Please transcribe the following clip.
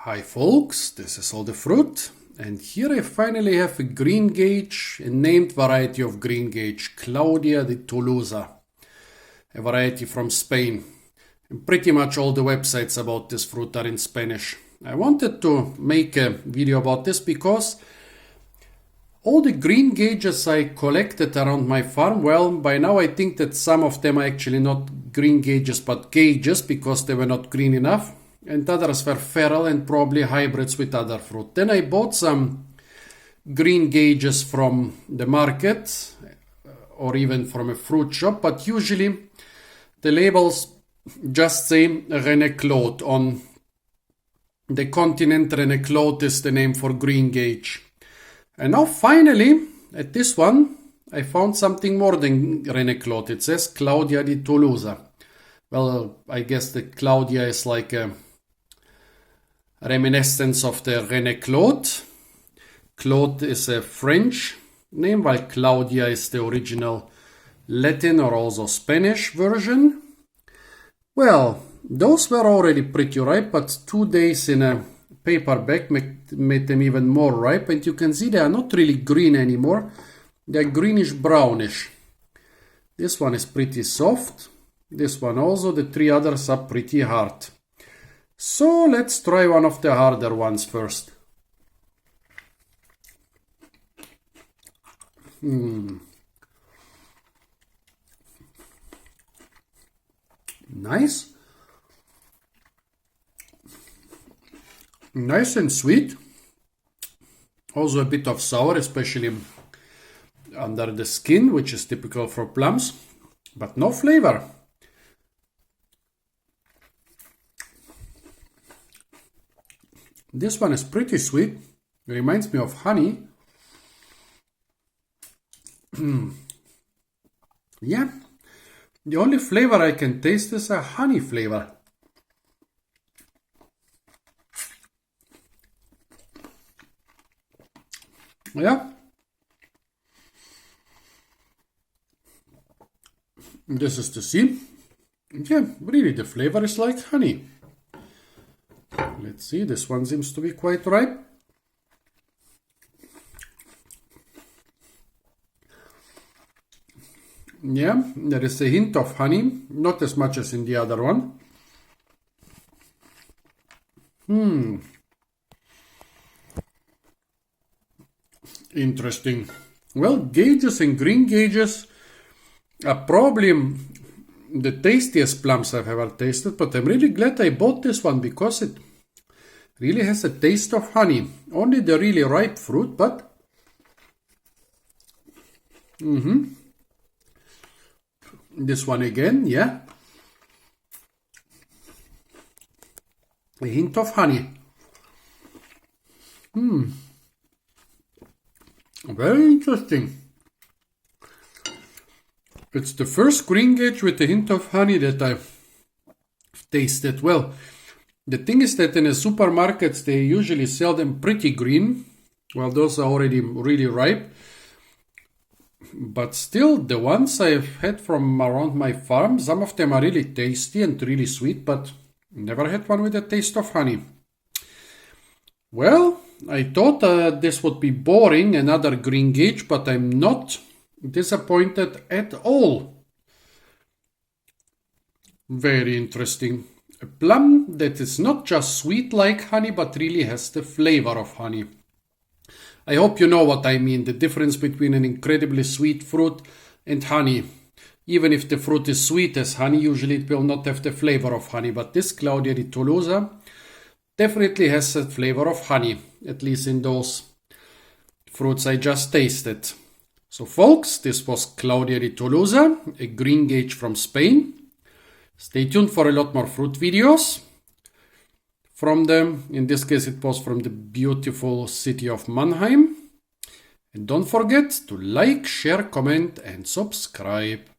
Hi folks, this is all the fruit, and here I finally have a Greengage, a named variety of Greengage, Claudia di Tolosa, a variety from Spain. And pretty much all the websites about this fruit are in Spanish. I wanted to make a video about this because all the Greengages I collected around my farm, well, by now I think that some of them are actually not Greengages but gauges because they were not green enough. And others were feral and probably hybrids with other fruit. Then I bought some Greengages from the market or even from a fruit shop, but usually the labels just say René Claude. On the continent, René Claude is the name for Greengage. And now finally, at this one, I found something more than René Claude. It says Claudia di Tolosa. Well, I guess the Claudia is like a reminiscence of the René Claude. Claude is a French name, while Claudia is the original Latin or also Spanish version. Well, those were already pretty ripe, but 2 days in a paper bag made them even more ripe, and you can see they are not really green anymore. They're greenish brownish. This one is pretty soft. This one also. The three others are pretty hard. So let's try one of the harder ones first. Nice. Nice and sweet. Also a bit of sour, especially under the skin, which is typical for plums, but no flavor. This one is pretty sweet. It reminds me of honey. Yeah, the only flavor I can taste is a honey flavor. Yeah. This is the seed. Yeah, really the flavor is like honey. Let's see, this one seems to be quite ripe. Yeah, there is a hint of honey, not as much as in the other one. Interesting. Well, gauges and Greengages are probably the tastiest plums I've ever tasted, but I'm really glad I bought this one because it really has a taste of honey. Only the really ripe fruit, but this one again, yeah. A hint of honey. Very interesting. It's the first Greengage with a hint of honey that I've tasted. Well, the thing is that in the supermarkets they usually sell them pretty green. Well, those are already really ripe. But still, the ones I've had from around my farm, some of them are really tasty and really sweet, but never had one with a taste of honey. Well, I thought this would be boring, another Greengage, but I'm not disappointed at all. Very interesting. A plum that is not just sweet like honey, but really has the flavor of honey. I hope you know what I mean, the difference between an incredibly sweet fruit and honey. Even if the fruit is sweet as honey, usually it will not have the flavor of honey, but this Claudia di Tolosa definitely has the flavor of honey, at least in those fruits I just tasted. So folks, this was Claudia di Tolosa, a Greengage from Spain. Stay tuned for a lot more fruit videos from them. In this case, it was from the beautiful city of Mannheim. And don't forget to like, share, comment, and subscribe.